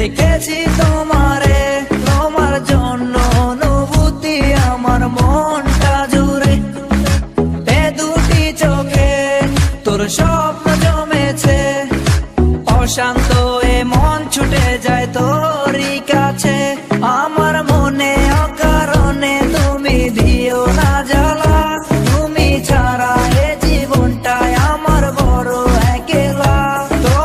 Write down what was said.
দেখেছি তোমারে, তোমার জন্য অনুভূতি আমার মনটা জুড়ে। এ দুটি চোখে তোর স্বপ্ন জমেছে, অশান্ত এ মন ছুটে যায় তোরই কাছে।